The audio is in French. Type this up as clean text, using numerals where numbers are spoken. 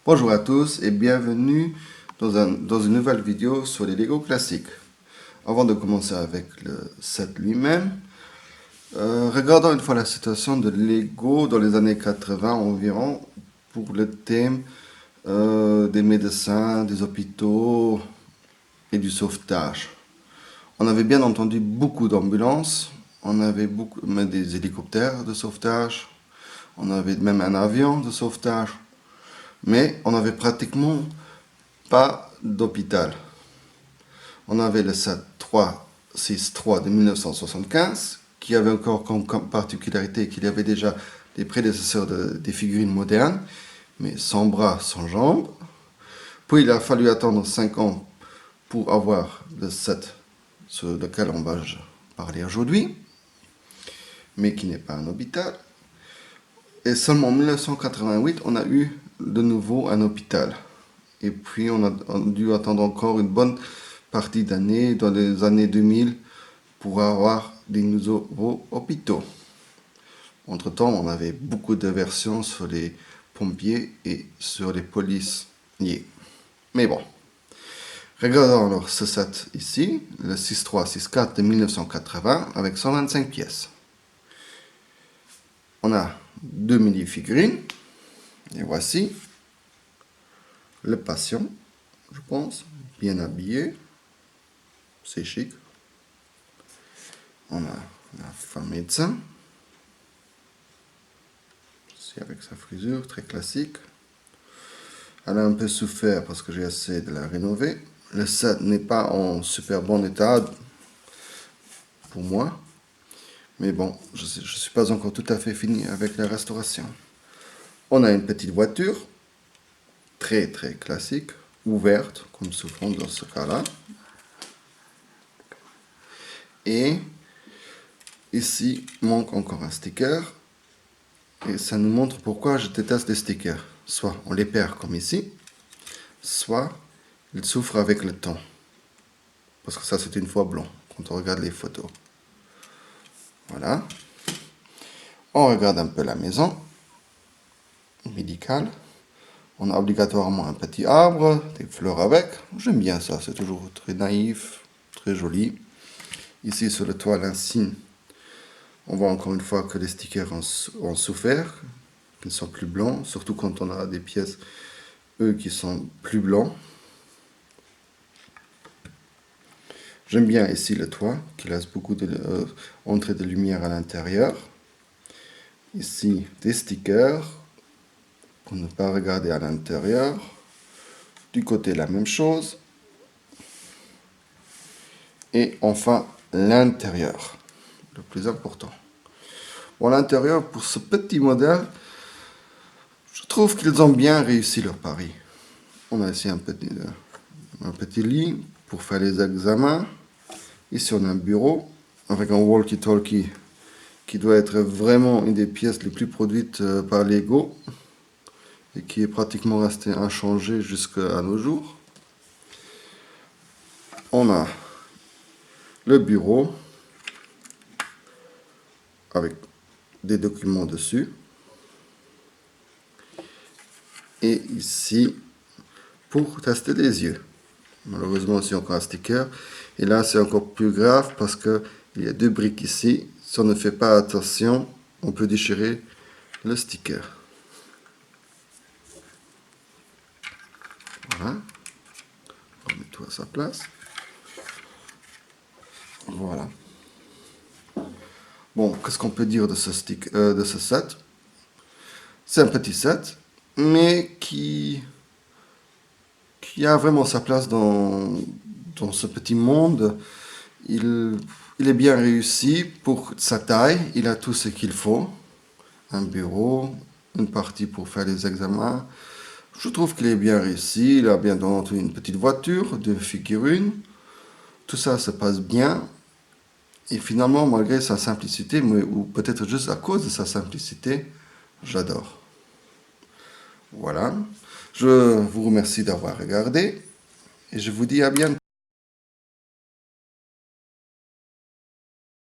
Bonjour à tous et bienvenue dans une nouvelle vidéo sur les Lego classiques. Avant de commencer avec le set lui-même, regardons une fois la situation de Lego dans les années 80 environ pour le thème des médecins, des hôpitaux et du sauvetage. On avait bien entendu beaucoup d'ambulances, on avait des hélicoptères de sauvetage, on avait même un avion de sauvetage. Mais on n'avait pratiquement pas d'hôpital. On avait le SAT 363 de 1975, qui avait encore comme particularité qu'il y avait déjà des prédécesseurs des figurines modernes, mais sans bras, sans jambes. Puis il a fallu attendre 5 ans pour avoir le SAT sur lequel on va parler aujourd'hui, mais qui n'est pas un hôpital. Et seulement en 1988, on a eu de nouveau un hôpital. Et puis on a dû attendre encore une bonne partie d'années, dans les années 2000, pour avoir des nouveaux hôpitaux. Entre-temps, on avait beaucoup de versions sur les pompiers et sur les policiers. Mais bon, regardons alors ce set ici, le 6364 de 1980, avec 125 pièces. On a deux mini-figurines, et voici le patient, je pense, bien habillé, c'est chic. On a la femme médecin, c'est avec sa frisure, très classique. Elle a un peu souffert parce que j'ai essayé de la rénover. Le set n'est pas en super bon état pour moi, mais bon, je ne suis pas encore tout à fait fini avec la restauration. On a une petite voiture, très classique, ouverte, comme souvent dans ce cas-là. Et ici, manque encore un sticker. Et ça nous montre pourquoi je déteste les stickers. Soit on les perd comme ici, soit ils souffrent avec le temps. Parce que ça, c'est une fois blanc, quand on regarde les photos. Voilà. On regarde un peu la maison médicale. On a obligatoirement un petit arbre, des fleurs avec. J'aime bien ça, c'est toujours très naïf, très joli. Ici, sur le toit, l'insigne. On voit encore une fois que les stickers ont souffert, qu'ils ne sont plus blancs, surtout quand on a des pièces, eux, qui sont plus blancs. J'aime bien ici le toit, qui laisse beaucoup d'entrée de lumière à l'intérieur. Ici, des stickers, pour ne pas regarder à l'intérieur. Du côté, la même chose. Et enfin, l'intérieur, le plus important. Bon, l'intérieur, pour ce petit modèle, je trouve qu'ils ont bien réussi leur pari. On a ici un petit lit pour faire les examens. Ici, on a un bureau avec un walkie-talkie qui doit être vraiment une des pièces les plus produites par Lego et qui est pratiquement resté inchangé jusqu'à nos jours. On a le bureau avec des documents dessus. Et ici, pour tester les yeux. Malheureusement, c'est encore un sticker. Et là, c'est encore plus grave parce qu'il y a deux briques ici. Si on ne fait pas attention, on peut déchirer le sticker. Voilà. On met tout à sa place. Voilà. Bon, qu'est-ce qu'on peut dire de ce set? C'est un petit set, mais qui a vraiment sa place dans ce petit monde. Il est bien réussi pour sa taille, il a tout ce qu'il faut. Un bureau, une partie pour faire les examens. Je trouve qu'il est bien réussi, il a bien entendu une petite voiture, deux figurines. Tout ça se passe bien. Et finalement, malgré sa simplicité, ou peut-être juste à cause de sa simplicité, j'adore. Voilà. Je vous remercie d'avoir regardé et je vous dis à bientôt.